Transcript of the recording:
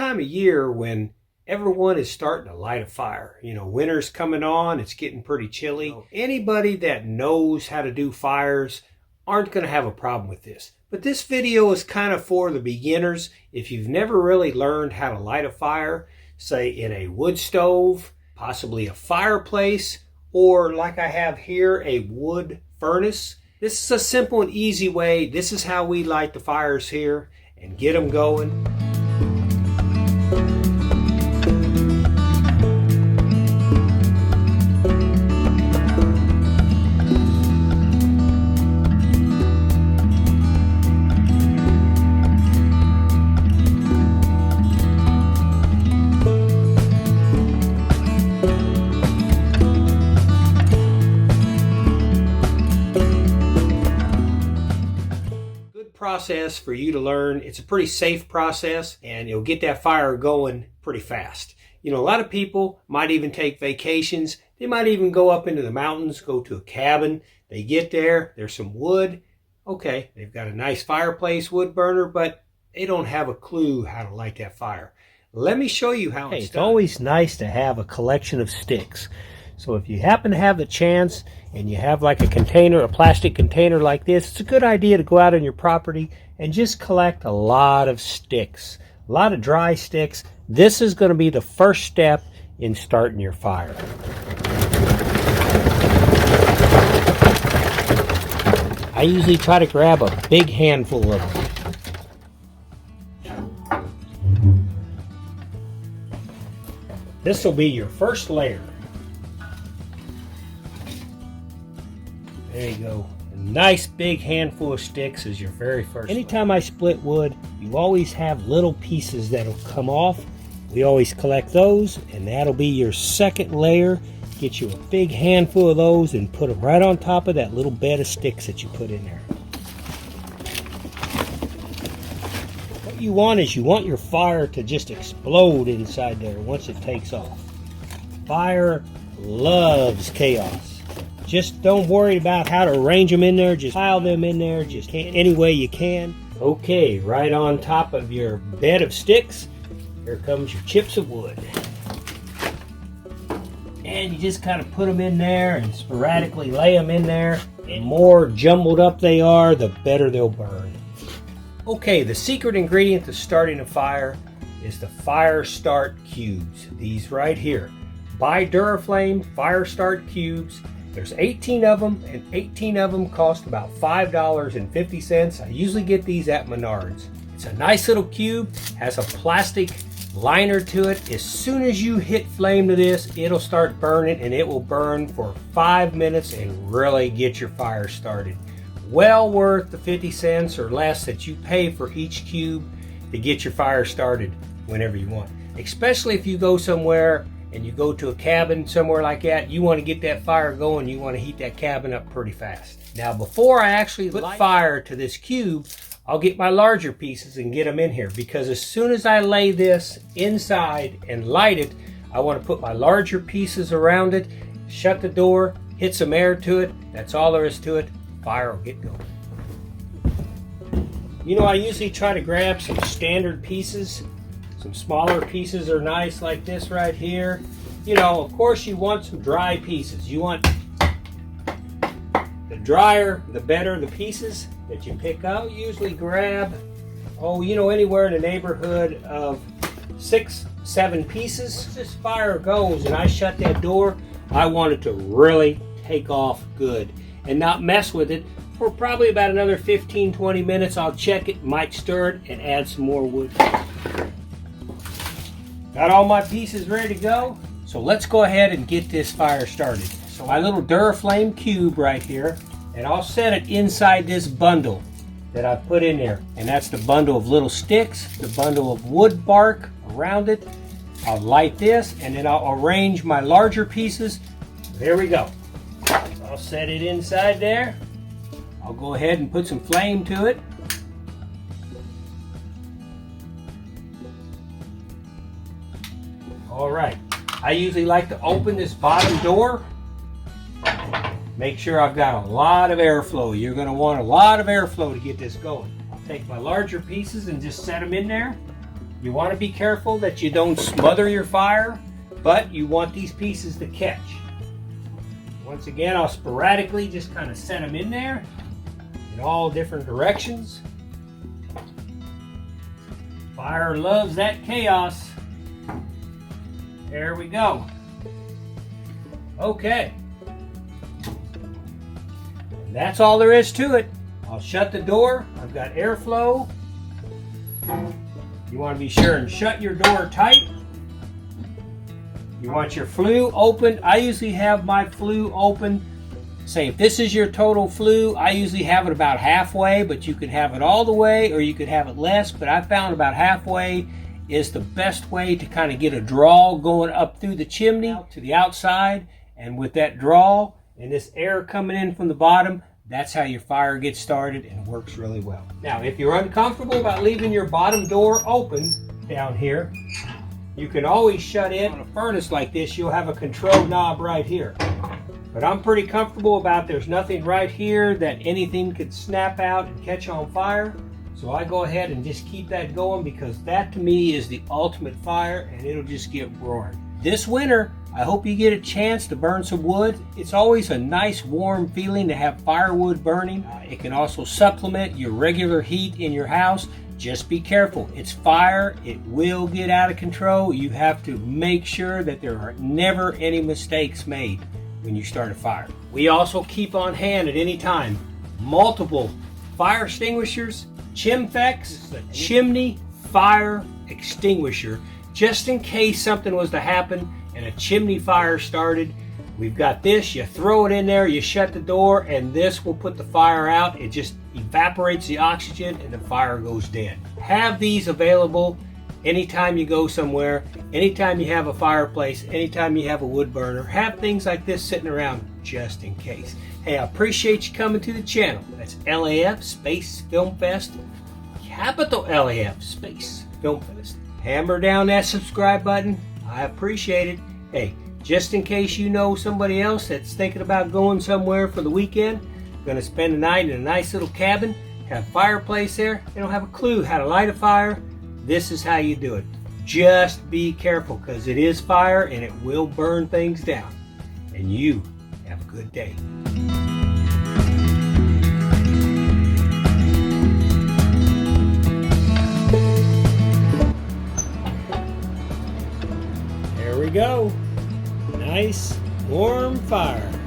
time of year when everyone is starting to light a fire. You know, winter's coming on, it's getting pretty chilly. Anybody that knows how to do fires aren't going to have a problem with this. But this video is kind of for the beginners. If you've never really learned how to light a fire, say in a wood stove, possibly a fireplace, or like I have here, a wood furnace. This is a simple and easy way. This is how we light the fires here and get them going. Process for you to learn. It's a pretty safe process and you'll get that fire going pretty fast. You know, a lot of people might even take vacations. They might even go up into the mountains, go to a cabin. They get there, there's some wood. Okay, they've got a nice fireplace wood burner, but they don't have a clue how to light that fire. Let me show you how it's done. It's always nice to have a collection of sticks. So if you happen to have the chance and you have like a container, a plastic container like this, it's a good idea to go out on your property and just collect a lot of sticks, a lot of dry sticks. This is going to be the first step in starting your fire. I usually try to grab a big handful of them. This will be your first layer. There you go. A nice big handful of sticks is your very first. Anytime I split wood, you always have little pieces that'll come off. We always collect those, and that'll be your second layer. Get you a big handful of those and put them right on top of that little bed of sticks that you put in there. What you want is you want your fire to just explode inside there once it takes off. Fire loves chaos. Just don't worry about how to arrange them in there. Just pile them in there just any way you can. Okay, right on top of your bed of sticks, here comes your chips of wood. And you just kind of put them in there and sporadically lay them in there. And the more jumbled up they are, the better they'll burn. Okay, the secret ingredient to starting a fire is the fire start cubes. These right here. Buy Duraflame fire start cubes. There's 18 of them, and 18 of them cost about $5.50. I usually get these at Menards. It's a nice little cube, has a plastic liner to it. As soon as you hit flame to this, it'll start burning, and it will burn for 5 minutes and really get your fire started. Well worth the 50 cents or less that you pay for each cube to get your fire started whenever you want. Especially if you go somewhere and you go to a cabin somewhere like that, you want to get that fire going, you want to heat that cabin up pretty fast. Now before I actually put fire to this cube, I'll get my larger pieces and get them in here, because as soon as I lay this inside and light it, I want to put my larger pieces around it, shut the door, hit some air to it. That's all there is to it. Fire will get going. You know, I usually try to grab some standard pieces. Some smaller pieces are nice, like this right here. You know, of course you want some dry pieces. You want the drier, the better the pieces that you pick up. Usually grab, anywhere in the neighborhood of 6-7 pieces. Once this fire goes and I shut that door, I want it to really take off good and not mess with it for probably about another 15-20 minutes. I'll check it, might stir it, and add some more wood. Got all my pieces ready to go, so let's go ahead and get this fire started. So my little Duraflame cube right here, and I'll set it inside this bundle that I put in there. And that's the bundle of little sticks, the bundle of wood bark around it. I'll light this, and then I'll arrange my larger pieces. There we go. I'll set it inside there. I'll go ahead and put some flame to it. All right, I usually like to open this bottom door. Make sure I've got a lot of airflow. You're going to want a lot of airflow to get this going. I'll take my larger pieces and just set them in there. You want to be careful that you don't smother your fire, but you want these pieces to catch. Once again, I'll sporadically just kind of set them in there in all different directions. Fire loves that chaos. There we go. Okay. And that's all there is to it. I'll shut the door. I've got airflow. You want to be sure and shut your door tight. You want your flue open. I usually have my flue open. Say if this is your total flue, I usually have it about halfway, but you can have it all the way or you could have it less, but I found about halfway is the best way to kind of get a draw going up through the chimney to the outside. And with that draw and this air coming in from the bottom, that's how your fire gets started and works really well. Now, if you're uncomfortable about leaving your bottom door open down here, you can always shut in. On a furnace like this, you'll have a control knob right here. But I'm pretty comfortable about there's nothing right here that anything could snap out and catch on fire. So I go ahead and just keep that going because that to me is the ultimate fire and it'll just get roaring. This winter, I hope you get a chance to burn some wood. It's always a nice warm feeling to have firewood burning. It can also supplement your regular heat in your house. Just be careful. It's fire. It will get out of control. You have to make sure that there are never any mistakes made when you start a fire. We also keep on hand at any time multiple fire extinguishers, Chimfex, the chimney fire extinguisher, just in case something was to happen and a chimney fire started. We've got this, you throw it in there, you shut the door, and this will put the fire out. It just evaporates the oxygen and the fire goes dead. Have these available anytime you go somewhere, anytime you have a fireplace, anytime you have a wood burner. Have things like this sitting around just in case. Hey, I appreciate you coming to the channel. That's LAF Space Film Fest, capital LAF Space Film Fest. Hammer down that subscribe button. I appreciate it. Hey, just in case you know somebody else that's thinking about going somewhere for the weekend, gonna spend the night in a nice little cabin, have a fireplace there, they don't have a clue how to light a fire, this is how you do it. Just be careful because it is fire and it will burn things down. And you have a good day. There we go. Nice warm fire.